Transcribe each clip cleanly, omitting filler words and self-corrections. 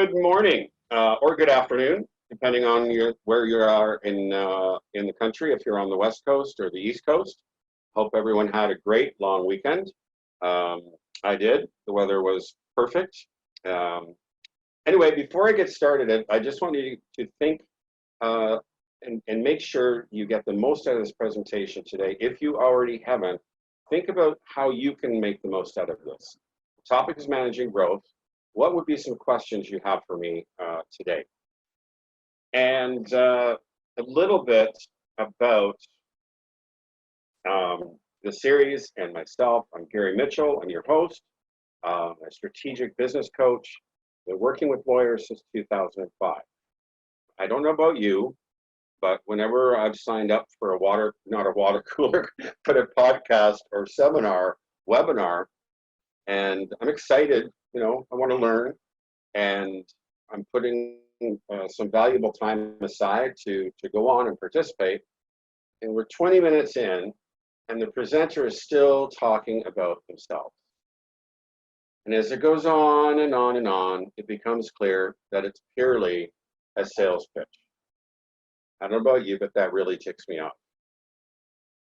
Good morning or good afternoon, depending on where you are in the country. If you're on the West Coast or the East Coast, hope everyone had a great long weekend. Um, I did. The weather was perfect. Um, anyway, before I get started, I just want you to think uh, and make sure you get the most out of this presentation today. If you already haven't, think about how you can make the most out of this. The topic is managing growth. What would be some questions you have for me today? And a little bit about the series and myself. I'm Gary Mitchell. I'm your host. I'm a strategic business coach. Been working with lawyers since 2005. I don't know about you, but whenever I've signed up for not a water cooler, but a podcast or seminar, webinar, and I'm excited, I want to learn, and I'm putting some valuable time aside to go on and participate. And we're 20 minutes in, and the presenter is still talking about themselves. And as it goes on and on and on, it becomes clear that it's purely a sales pitch. I don't know about you, but that really ticks me off.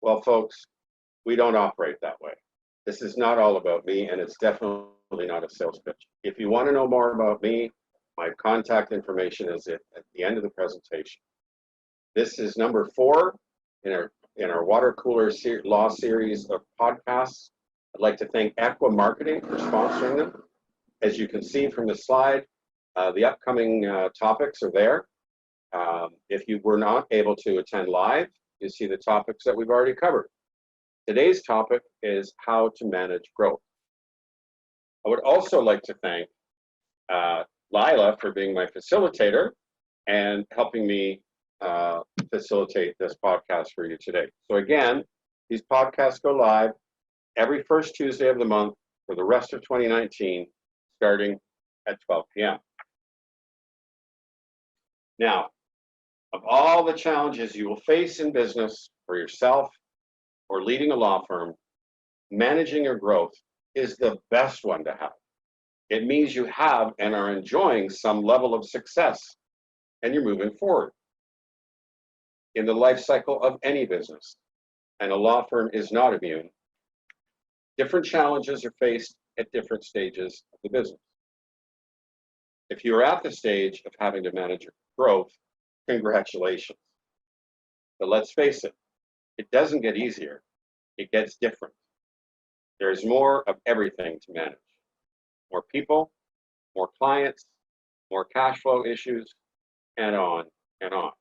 Well, folks, we don't operate that way. This is not all about me, and it's definitely not a sales pitch. If you want to know more about me, my contact information is at the end of the presentation. This is number 4 in our water cooler law series of podcasts. I'd like to thank Aqua Marketing for sponsoring them. As you can see from the slide, the upcoming topics are there. If you were not able to attend live, you see the topics that we've already covered. Today's topic is how to manage growth. I would also like to thank Lila for being my facilitator and helping me facilitate this podcast for you today. So again, these podcasts go live every first Tuesday of the month for the rest of 2019, starting at 12 p.m. Now, of all the challenges you will face in business for yourself or leading a law firm, managing your growth is the best one to have. It means you have and are enjoying some level of success and you're moving forward in the life cycle of any business. And a law firm is not immune. Different challenges are faced at different stages of the business. If you are at the stage of having to manage your growth, congratulations. But let's face it, it doesn't get easier, it gets different. There's more of everything to manage. More people, more clients, more cash flow issues, and on and on.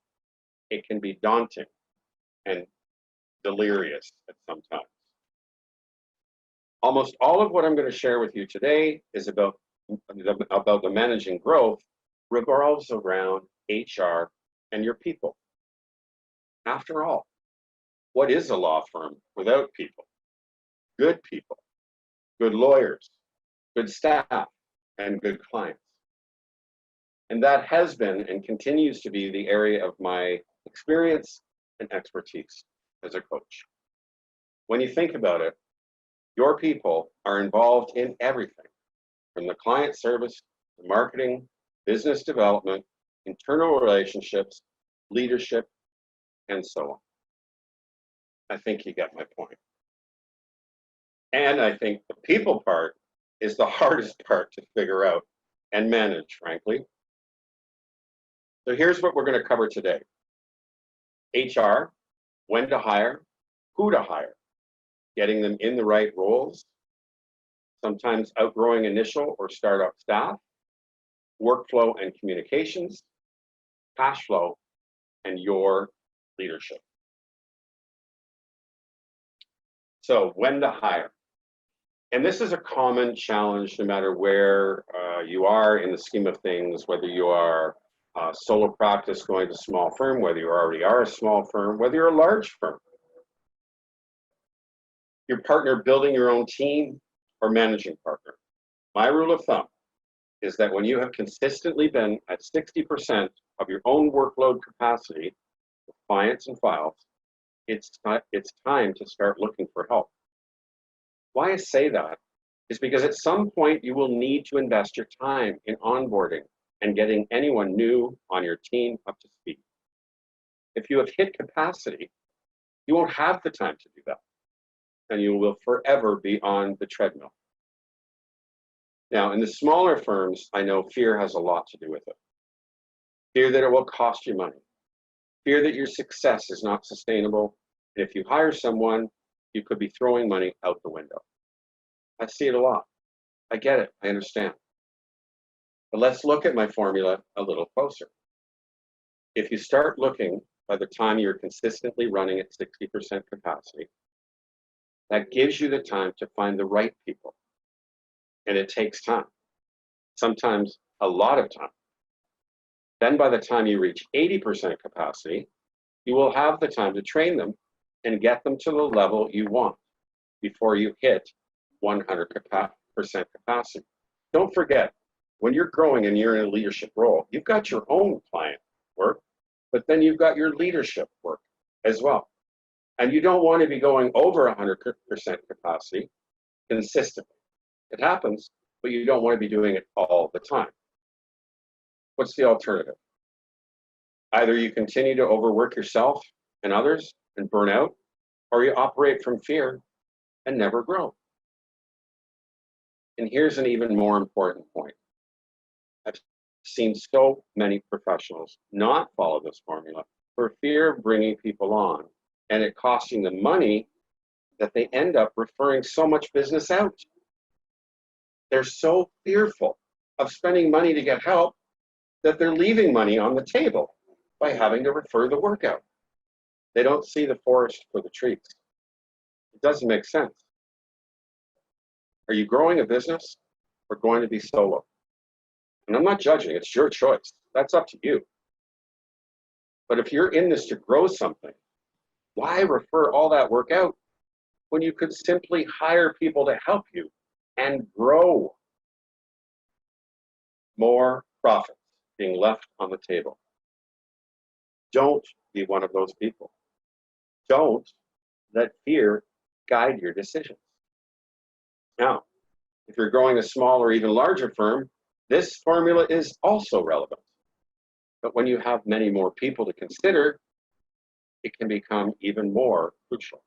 It can be daunting and delirious at some times. Almost all of what I'm going to share with you today is about the managing growth revolves around HR and your people. After all, what is a law firm without people? Good people, good lawyers, good staff, and good clients. And that has been and continues to be the area of my experience and expertise as a coach. When you think about it, your people are involved in everything, from the client service, to marketing, business development, internal relationships, leadership, and so on. I think you get my point. And I think the people part is the hardest part to figure out and manage, frankly. So here's what we're going to cover today. HR, when to hire, who to hire, getting them in the right roles, sometimes outgrowing initial or startup staff, workflow and communications, cash flow, and your leadership. So when to hire. And this is a common challenge no matter where you are in the scheme of things, whether you are a solo practice going to a small firm, whether you already are a small firm, whether you're a large firm. Your partner building your own team or managing partner. My rule of thumb is that when you have consistently been at 60% of your own workload capacity with clients and files, it's time to start looking for help. Why I say that is because at some point you will need to invest your time in onboarding, and getting anyone new on your team up to speed. If you have hit capacity, you won't have the time to do that, and you will forever be on the treadmill. Now, in the smaller firms, I know fear has a lot to do with it. Fear that it will cost you money. Fear that your success is not sustainable. And if you hire someone, you could be throwing money out the window. I see it a lot. I get it. I understand. But let's look at my formula a little closer. If you start looking by the time you're consistently running at 60% capacity, that gives you the time to find the right people. And it takes time, sometimes a lot of time. Then by the time you reach 80% capacity, you will have the time to train them and get them to the level you want before you hit 100% capacity. Don't forget, when you're growing and you're in a leadership role, you've got your own client work, but then you've got your leadership work as well. And you don't want to be going over 100% capacity consistently. It happens, but you don't want to be doing it all the time. What's the alternative? Either you continue to overwork yourself and others and burn out, or you operate from fear and never grow. And here's an even more important point. I've seen so many professionals not follow this formula for fear of bringing people on and it costing them money that they end up referring so much business out. They're so fearful of spending money to get help that they're leaving money on the table by having to refer the work out. They don't see the forest for the trees. It doesn't make sense. Are you growing a business or going to be solo? And I'm not judging, it's your choice. That's up to you. But if you're in this to grow something, why refer all that work out when you could simply hire people to help you and grow? More profits being left on the table. Don't be one of those people. Don't let fear guide your decisions. Now, if you're growing a small or even larger firm, this formula is also relevant. But when you have many more people to consider, it can become even more crucial.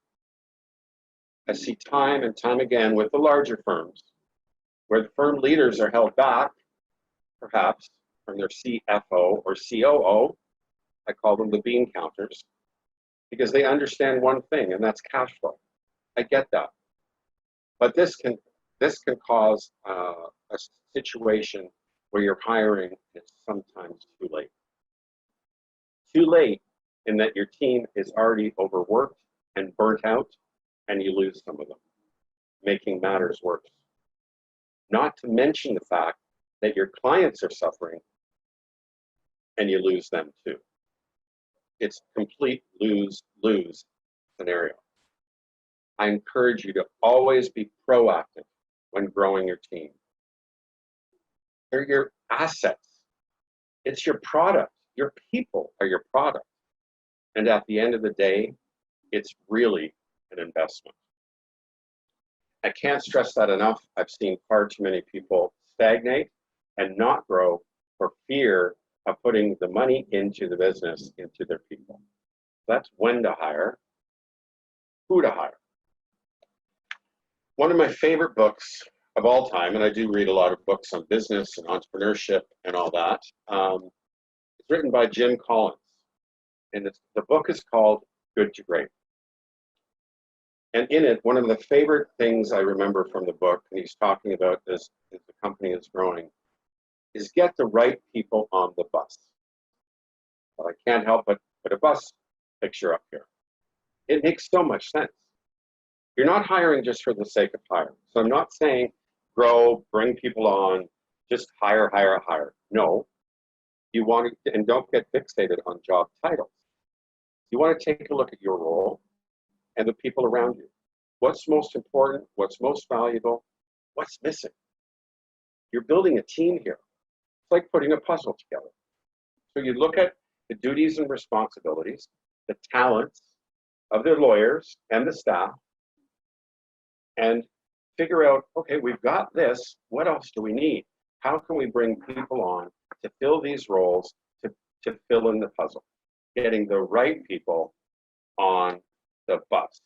I see time and time again with the larger firms, where the firm leaders are held back, perhaps from their CFO or COO, I call them the bean counters, because they understand one thing, and that's cash flow. I get that. But this can cause a situation where your hiring is sometimes too late. Too late in that your team is already overworked and burnt out, and you lose some of them, making matters worse. Not to mention the fact that your clients are suffering and you lose them too. It's a complete lose-lose scenario. I encourage you to always be proactive when growing your team. They're your assets. It's your product. Your people are your product. And at the end of the day, it's really an investment. I can't stress that enough. I've seen far too many people stagnate and not grow for fear of putting the money into the business, into their people. That's when to hire, who to hire. One of my favorite books of all time, and I do read a lot of books on business and entrepreneurship and all that, it's written by Jim Collins. And the book is called Good to Great. And in it, one of the favorite things I remember from the book, and he's talking about this as the company is growing, is get the right people on the bus. Well, I can't help but put a bus picture up here. It makes so much sense. You're not hiring just for the sake of hiring. So I'm not saying grow, bring people on, just hire. No, you want to, and don't get fixated on job titles. You want to take a look at your role and the people around you. What's most important? What's most valuable? What's missing? You're building a team here. It's like putting a puzzle together. So you look at the duties and responsibilities, the talents of the lawyers and the staff, and figure out, okay, we've got this. What else do we need? How can we bring people on to fill these roles, to fill in the puzzle, getting the right people on the bus.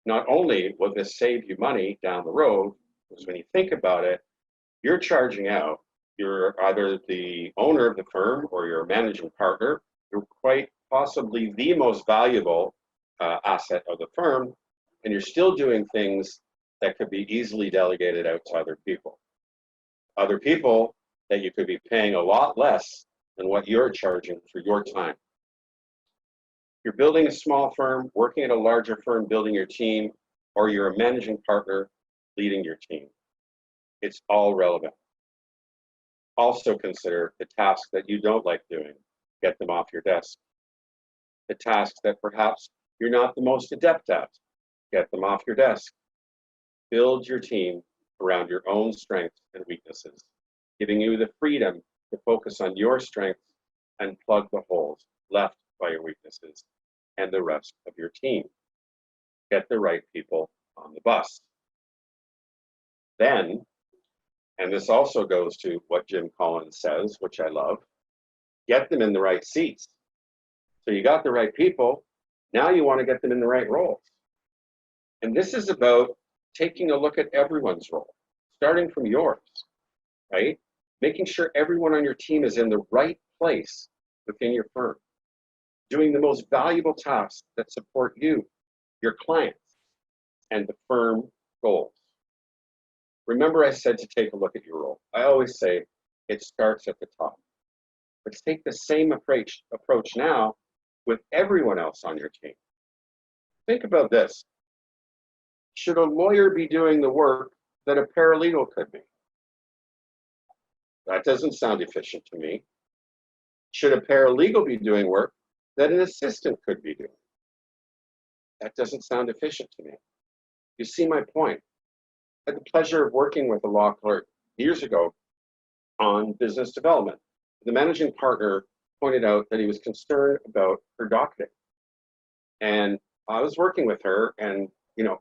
Not only will this save you money down the road, because when you think about it, you're charging out, you're either the owner of the firm or your managing partner, you're quite possibly the most valuable asset of the firm, and you're still doing things that could be easily delegated out to other people. Other people that you could be paying a lot less than what you're charging for your time. You're building a small firm, working at a larger firm, building your team, or you're a managing partner leading your team. It's all relevant. Also consider the tasks that you don't like doing. Get them off your desk. The tasks that perhaps you're not the most adept at. Get them off your desk. Build your team around your own strengths and weaknesses, giving you the freedom to focus on your strengths and plug the holes left by your weaknesses and the rest of your team. Get the right people on the bus. Then, and this also goes to what Jim Collins says, which I love, get them in the right seats. So you got the right people, now you want to get them in the right roles. And this is about taking a look at everyone's role, starting from yours, right? Making sure everyone on your team is in the right place within your firm, doing the most valuable tasks that support you, your clients, and the firm goals. Remember I said to take a look at your role. I always say it starts at the top. Let's take the same approach now with everyone else on your team. Think about this. Should a lawyer be doing the work that a paralegal could be? That doesn't sound efficient to me. Should a paralegal be doing work that an assistant could be doing? That doesn't sound efficient to me. You see my point. I had the pleasure of working with a law clerk years ago on business development. The managing partner pointed out that he was concerned about her docketing. And I was working with her, and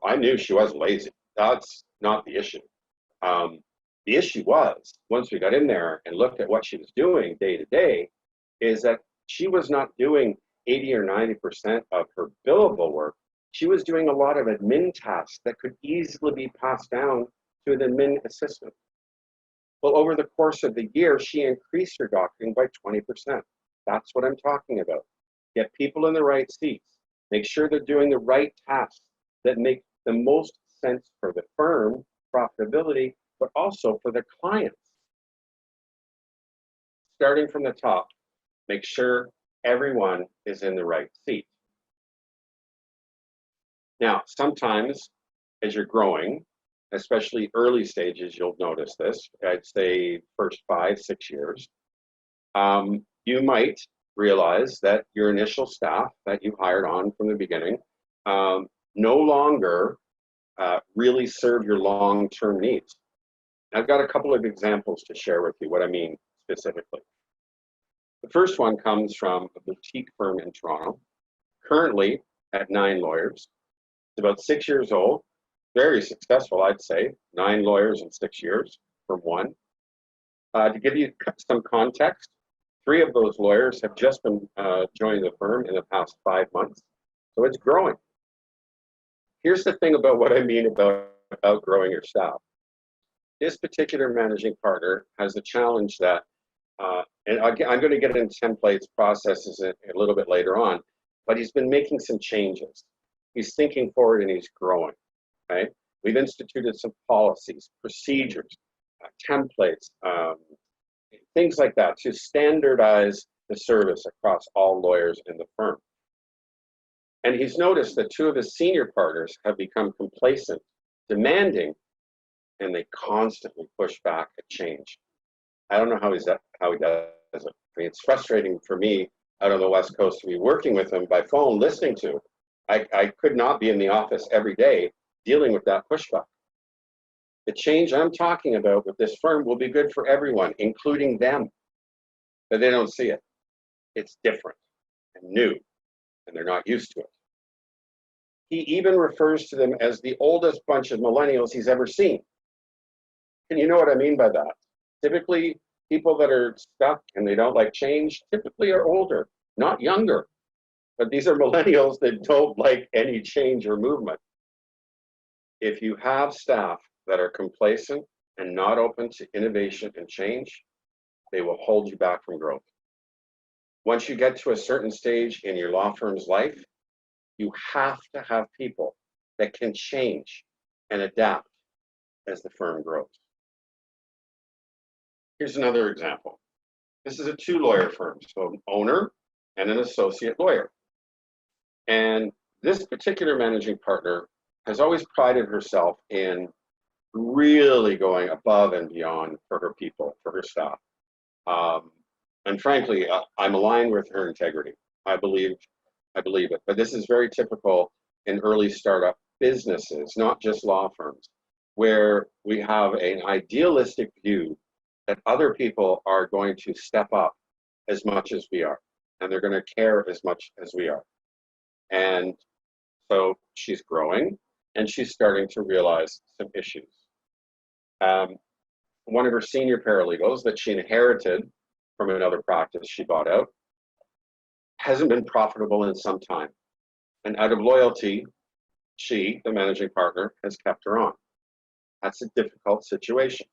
I knew she wasn't lazy. That's not the issue. The issue was, once we got in there and looked at what she was doing day to day, is that she was not doing 80 or 90% of her billable work. She was doing a lot of admin tasks that could easily be passed down to an admin assistant. Well, over the course of the year, she increased her docketing by 20%. That's what I'm talking about. Get people in the right seats. Make sure they're doing the right tasks that make the most sense for the firm, profitability, but also for the clients. Starting from the top, make sure everyone is in the right seat. Now, sometimes as you're growing, especially early stages, you'll notice this. I'd say first 5, 6 years, you might realize that your initial staff that you hired on from the beginning no longer really serve your long-term needs. I've got a couple of examples to share with you what I mean specifically. The first one comes from a boutique firm in Toronto, currently at 9 lawyers. It's about 6 years old, very successful, I'd say, 9 lawyers in 6 years from one. To give you some context, 3 of those lawyers have just been joining the firm in the past 5 months, so it's growing. Here's the thing about what I mean about growing your staff. This particular managing partner has the challenge that, and I'm going to get into templates, processes a little bit later on, but he's been making some changes. He's thinking forward and he's growing, right? We've instituted some policies, procedures, templates, things like that to standardize the service across all lawyers in the firm. And he's noticed that 2 of his senior partners have become complacent, demanding, and they constantly push back at change. I don't know how he does it. I mean, it's frustrating for me out on the West Coast to be working with him by phone, listening to. I could not be in the office every day dealing with that pushback. The change I'm talking about with this firm will be good for everyone, including them, but they don't see it. It's different and new, and they're not used to it. He even refers to them as the oldest bunch of millennials he's ever seen. And you know what I mean by that? Typically, People that are stuck and they don't like change typically are older, not younger. But these are millennials that don't like any change or movement. If you have staff that are complacent and not open to innovation and change, they will hold you back from growth. Once you get to a certain stage in your law firm's life, you have to have people that can change and adapt as the firm grows. Here's another example. This is a two-lawyer firm, so an owner and an associate lawyer. And this particular managing partner has always prided herself in really going above and beyond for her people, for her staff. And frankly, I'm aligned with her integrity. I believe it. But this is very typical in early startup businesses, not just law firms, where we have an idealistic view that other people are going to step up as much as we are, and they're going to care as much as we are. And so she's growing, and she's starting to realize some issues. One of her senior paralegals that she inherited from another practice she bought out hasn't been profitable in some time. And out of loyalty, she, the managing partner, has kept her on. That's a difficult situation.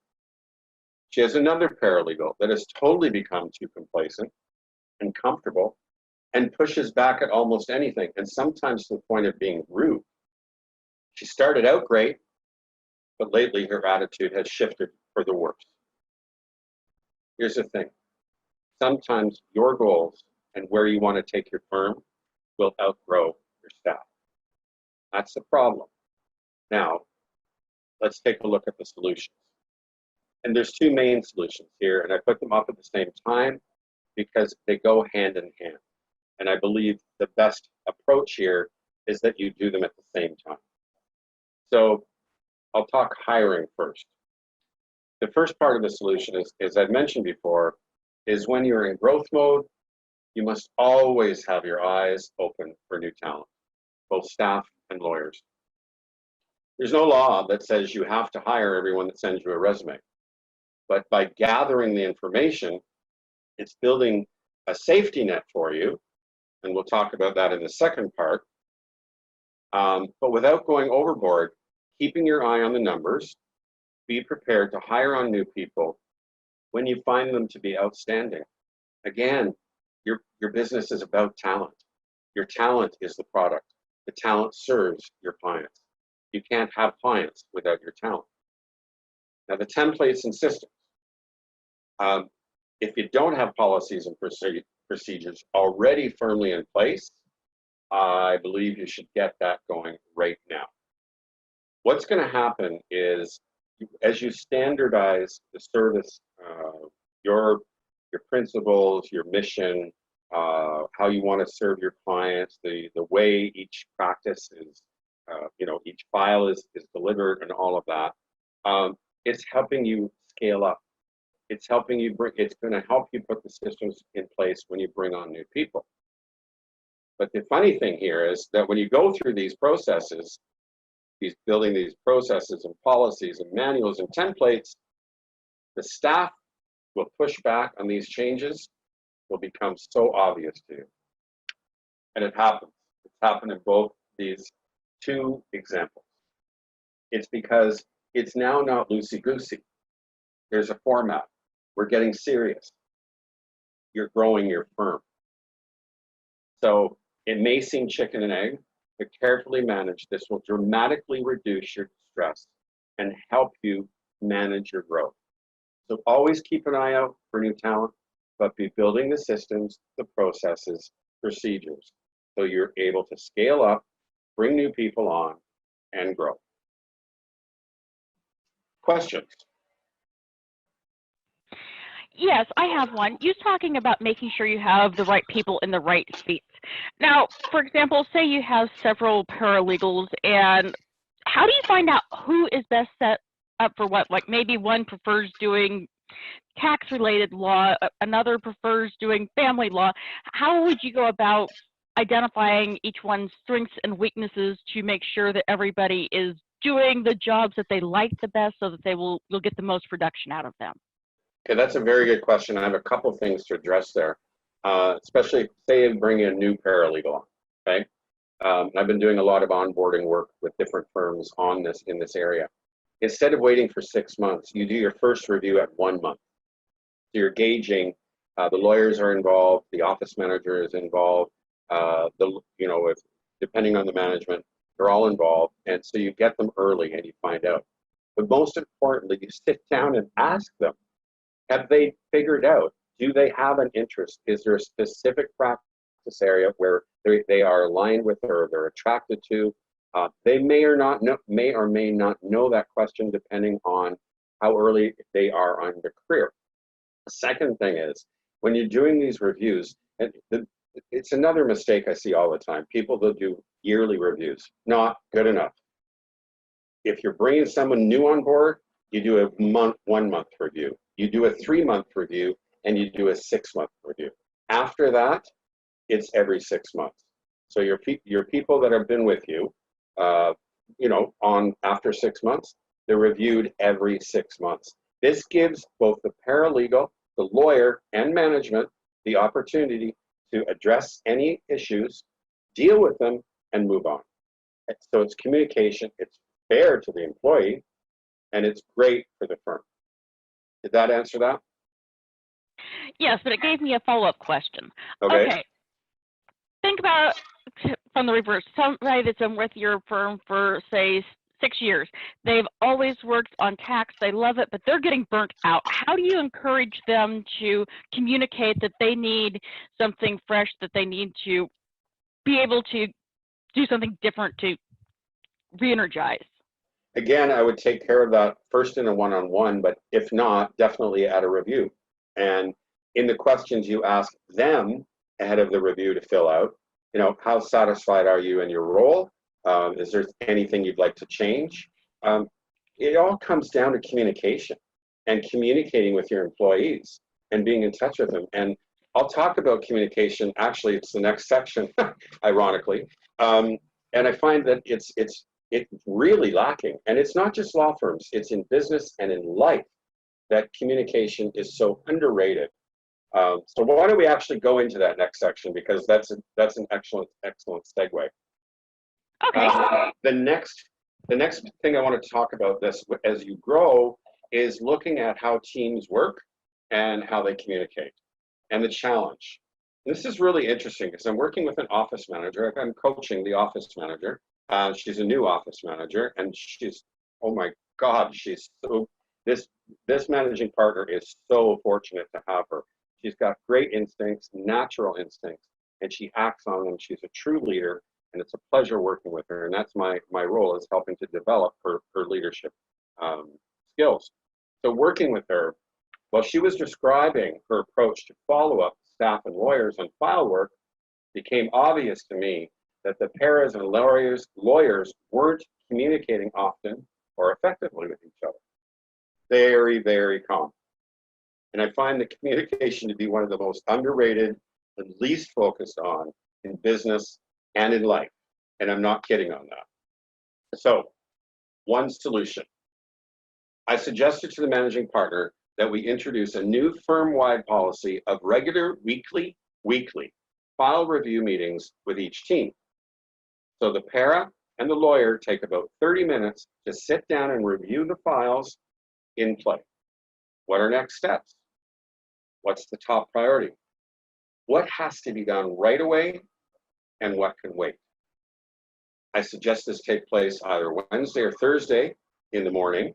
She has another paralegal that has totally become too complacent and comfortable and pushes back at almost anything, and sometimes to the point of being rude. She started out great, but lately her attitude has shifted for the worse. Here's the thing. Sometimes your goals and where you want to take your firm will outgrow your staff. That's the problem. Now, let's take a look at the solutions. And there's two main solutions here, and I put them up at the same time because they go hand in hand. And I believe the best approach here is that you do them at the same time. So I'll talk hiring first. The first part of the solution is, as I've mentioned before, is when you're in growth mode, you must always have your eyes open for new talent, both staff and lawyers. There's no law that says you have to hire everyone that sends you a resume. But by gathering the information, it's building a safety net for you, and we'll talk about that in the second part. But without going overboard, keeping your eye on the numbers, be prepared to hire on new people when you find them to be outstanding. Again, your business is about talent. Your talent is the product. The talent serves your clients. You can't have clients without your talent. Now, the templates and systems. If you don't have policies and procedures already firmly in place, I believe you should get that going right now. What's going to happen is, as you standardize the service, your principles, your mission, how you want to serve your clients, the way each practice is, each file is delivered, and all of that, it's helping you scale up. It's helping you it's going to help you put the systems in place when you bring on new people. But the funny thing here is that when you go through these processes, building these processes and policies and manuals and templates, the staff will push back on these changes, will become so obvious to you. And it happens. It's happened in both these two examples. It's because it's now not loosey-goosey. There's a format. We're getting serious. You're growing your firm. So it may seem chicken and egg, but carefully managed, this will dramatically reduce your stress and help you manage your growth. So always keep an eye out for new talent, but be building the systems, the processes, procedures, so you're able to scale up, bring new people on, and grow. Questions? Yes, I have one. You're talking about making sure you have the right people in the right seats. Now, for example, say you have several paralegals, and how do you find out who is best set up for what? Like maybe one prefers doing tax-related law, another prefers doing family law. How would you go about identifying each one's strengths and weaknesses to make sure that everybody is doing the jobs that they like the best so that you'll get the most production out of them? Okay, that's a very good question. I have a couple things to address there, especially say you bring in a new paralegal on, okay? I've been doing a lot of onboarding work with different firms on this in this area. Instead of waiting for 6 months, you do your first review at 1 month. So you're gauging, the lawyers are involved, the office manager is involved, if depending on the management, they're all involved, and so you get them early and you find out. But most importantly, you sit down and ask them, have they figured out, do they have an interest? Is there a specific practice area where they are aligned with or they're attracted to? They may or may not know that question depending on how early they are on their career. The second thing is, when you're doing these reviews, and it's another mistake I see all the time. People that do yearly reviews, not good enough. If you're bringing someone new on board, you do a 1 month review. You do a 3-month review, and you do a 6-month review. After that, it's every 6 months. So your people that have been with you, on after 6 months, they're reviewed every 6 months. This gives both the paralegal, the lawyer, and management the opportunity to address any issues, deal with them, and move on. So it's communication, it's fair to the employee, and it's great for the firm. Did that answer that? Yes, but it gave me a follow-up question. Okay. Think about from the reverse. Somebody that's been with your firm for, say, 6 years. They've always worked on tax. They love it, but they're getting burnt out. How do you encourage them to communicate that they need something fresh, that they need to be able to do something different to re-energize? Again, I would take care of that first in a one-on-one, but if not, definitely at a review. And in the questions you ask them ahead of the review to fill out, how satisfied are you in your role? Is there anything you'd like to change? It all comes down to communication and communicating with your employees and being in touch with them. And I'll talk about communication. Actually, it's the next section, ironically. And I find that it's really lacking. And it's not just law firms, it's in business and in life that communication is so underrated. So why don't we actually go into that next section, because that's an excellent segue. Okay. The next thing I want to talk about this as you grow is looking at how teams work and how they communicate and the challenge. This is really interesting because I'm working with an office manager. I'm coaching the office manager. She's a new office manager, and she's, oh my God, she's so, this managing partner is so fortunate to have her. She's got great instincts, natural instincts, and she acts on them. She's a true leader, and it's a pleasure working with her. And that's my role, is helping to develop her leadership skills. So working with her, while she was describing her approach to follow-up staff and lawyers on file work, became obvious to me that the paras and lawyers weren't communicating often or effectively with each other. Very, very common. And I find the communication to be one of the most underrated and least focused on in business and in life. And I'm not kidding on that. So, one solution. I suggested to the managing partner that we introduce a new firm-wide policy of regular weekly file review meetings with each team. So the para and the lawyer take about 30 minutes to sit down and review the files in play. What are next steps? What's the top priority? What has to be done right away and what can wait? I suggest this take place either Wednesday or Thursday in the morning,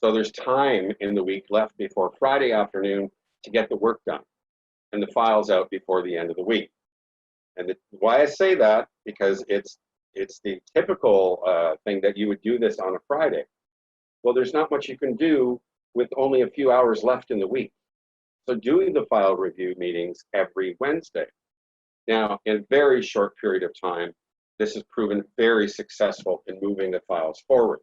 so there's time in the week left before Friday afternoon to get the work done and the files out before the end of the week. And why I say that, because it's the typical thing that you would do this on a Friday. Well, there's not much you can do with only a few hours left in the week. So doing the file review meetings every Wednesday. Now, in a very short period of time, this has proven very successful in moving the files forward.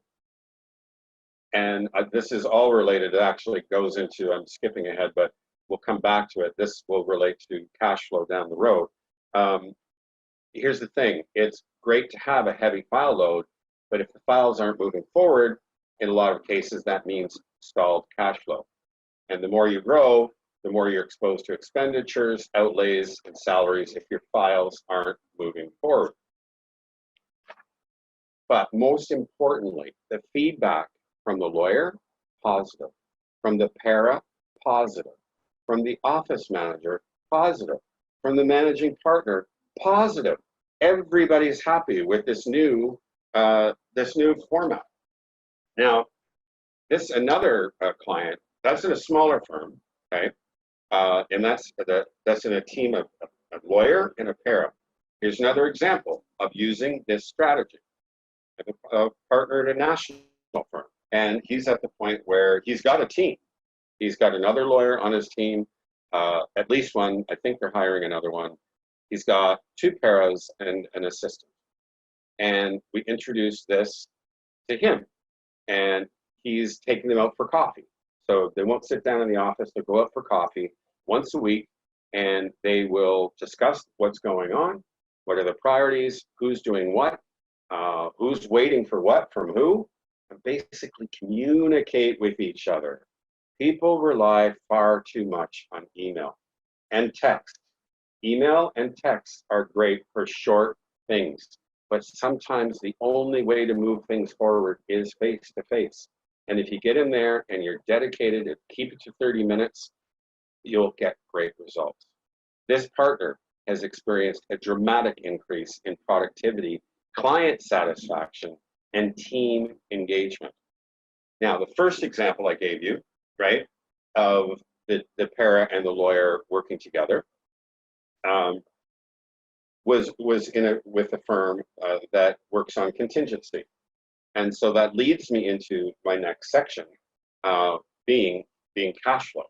And this is all related, it actually goes into, I'm skipping ahead, but we'll come back to it. This will relate to cash flow down the road. Here's the thing, it's great to have a heavy file load, but if the files aren't moving forward, in a lot of cases, that means stalled cash flow. And the more you grow, the more you're exposed to expenditures, outlays, and salaries if your files aren't moving forward. But most importantly, the feedback from the lawyer, positive. From the para, positive. From the office manager, positive. From the managing partner, positive. Everybody's happy with this new format. Now, this another client, that's in a smaller firm, okay? And that's in a team of a lawyer and a para. Here's another example of using this strategy. A partner at a national firm, and he's at the point where he's got a team. He's got another lawyer on his team, at least one. I think they're hiring another one. He's got 2 paras and an assistant. And we introduced this to him, and he's taking them out for coffee. So they won't sit down in the office, they'll go out for coffee once a week, and they will discuss what's going on, what are the priorities, who's doing what, who's waiting for what from who, and basically communicate with each other. People rely far too much on email and text. Email and text are great for short things, but sometimes the only way to move things forward is face to face. And if you get in there and you're dedicated to keep it to 30 minutes, you'll get great results. This partner has experienced a dramatic increase in productivity, client satisfaction, and team engagement. Now, the first example I gave you, right, of the para and the lawyer working together, was with a firm that works on contingency. And so that leads me into my next section, being cash flow.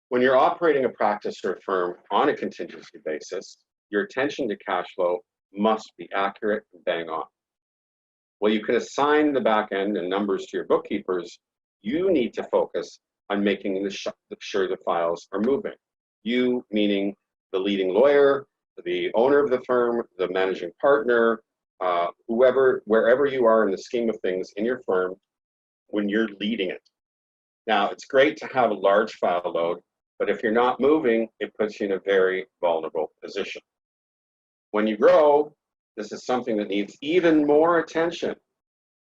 When you're operating a practice or a firm on a contingency basis, your attention to cash flow must be accurate and bang on. Well, you can assign the back end and numbers to your bookkeepers. You need to focus on making sure the files are moving. You, meaning the leading lawyer, the owner of the firm, the managing partner, wherever you are in the scheme of things in your firm, when you're leading it. Now, it's great to have a large file load, but if you're not moving, it puts you in a very vulnerable position. When you grow, this is something that needs even more attention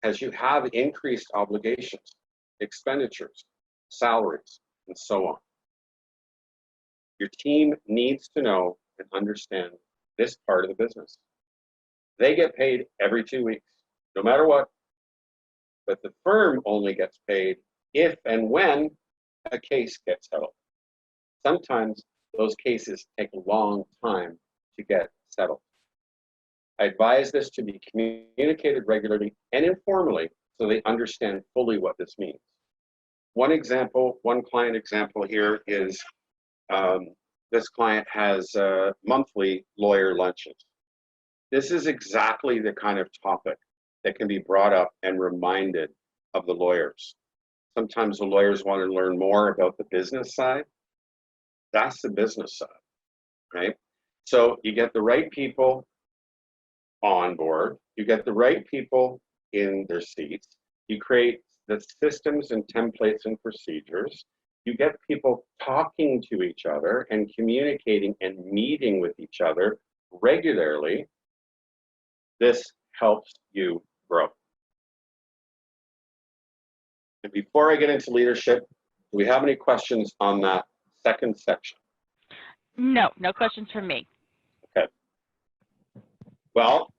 as you have increased obligations, expenditures, salaries, and so on. Your team needs to know and understand this part of the business. They get paid every 2 weeks, no matter what, but the firm only gets paid if and when a case gets settled. Sometimes those cases take a long time to get settled. I advise this to be communicated regularly and informally so they understand fully what this means. One client example here is this client has monthly lawyer lunches. This is exactly the kind of topic that can be brought up and reminded of the lawyers. Sometimes the lawyers want to learn more about the business side. That's the business side, right? So you get the right people on board, you get the right people in their seats, you create the systems and templates and procedures, you get people talking to each other and communicating and meeting with each other regularly. This helps you grow. And before I get into leadership, do we have any questions on that second section? No questions from me. Okay. Well,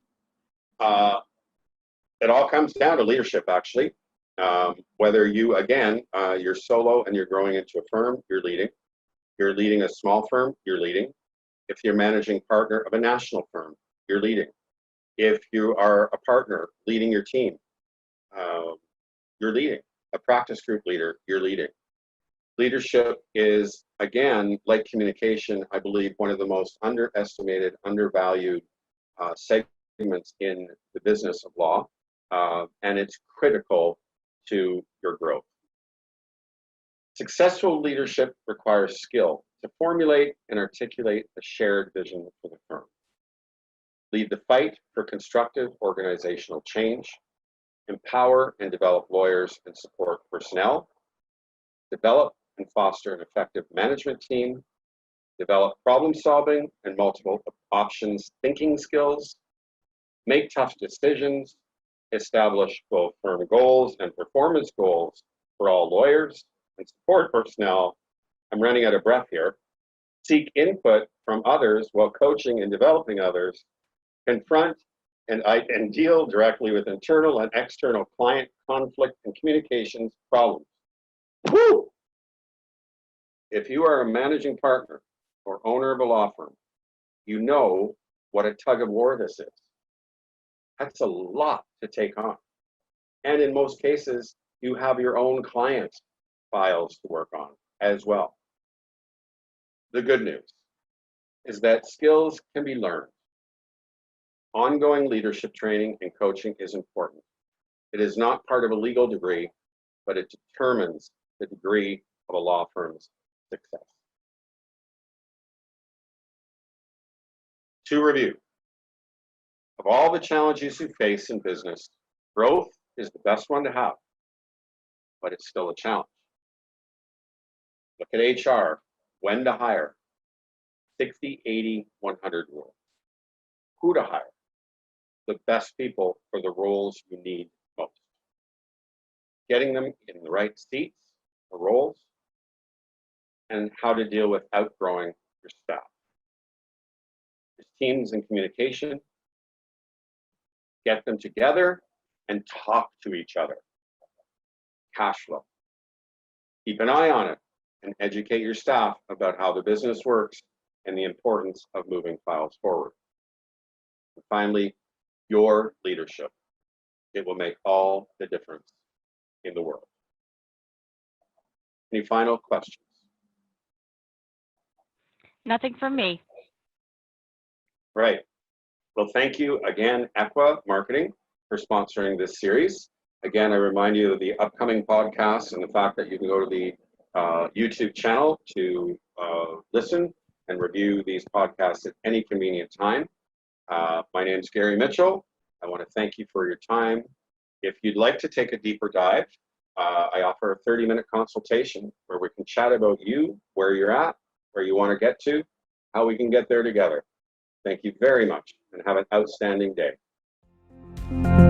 it all comes down to leadership, actually. Whether you, again, you're solo and you're growing into a firm, you're leading. You're leading a small firm, you're leading. If you're managing partner of a national firm, you're leading. If you are a partner leading your team, you're leading. A practice group leader, you're leading. Leadership is, again, like communication, I believe one of the most underestimated, undervalued segments in the business of law, and it's critical to your growth. Successful leadership requires skill to formulate and articulate a shared vision for the firm. Lead the fight for constructive organizational change. empower and develop lawyers and support personnel, develop and foster an effective management team, develop problem-solving and multiple options thinking skills, make tough decisions, establish both firm goals and performance goals for all lawyers and support personnel. I'm running out of breath here. Seek input from others while coaching and developing others, confront and deal directly with internal and external client conflict and communications problems. Woo! If you are a managing partner or owner of a law firm, you know what a tug of war this is. That's a lot to take on. And in most cases, you have your own client files to work on as well. The good news is that skills can be learned. Ongoing leadership training and coaching is important. It is not part of a legal degree, but it determines the degree of a law firm's success. To review, of all the challenges you face in business, growth is the best one to have, but it's still a challenge. Look at HR, when to hire, 60, 80, 100 rule. Who to hire? The best people for the roles you need most. Getting them in the right seats, the roles, and how to deal with outgrowing your staff. There's teams and communication. Get them together and talk to each other. Cash flow. Keep an eye on it and educate your staff about how the business works and the importance of moving files forward. And finally, your leadership. It will make all the difference in the world. Any final questions? Nothing from me. Right. Well, thank you again, Equa Marketing, for sponsoring this series. Again, I remind you of the upcoming podcasts and the fact that you can go to the YouTube channel to listen and review these podcasts at any convenient time. My name is Gary Mitchell. I want to thank you for your time. If you'd like to take a deeper dive, I offer a 30-minute consultation where we can chat about you, where you're at, where you want to get to, how we can get there together. Thank you very much and have an outstanding day.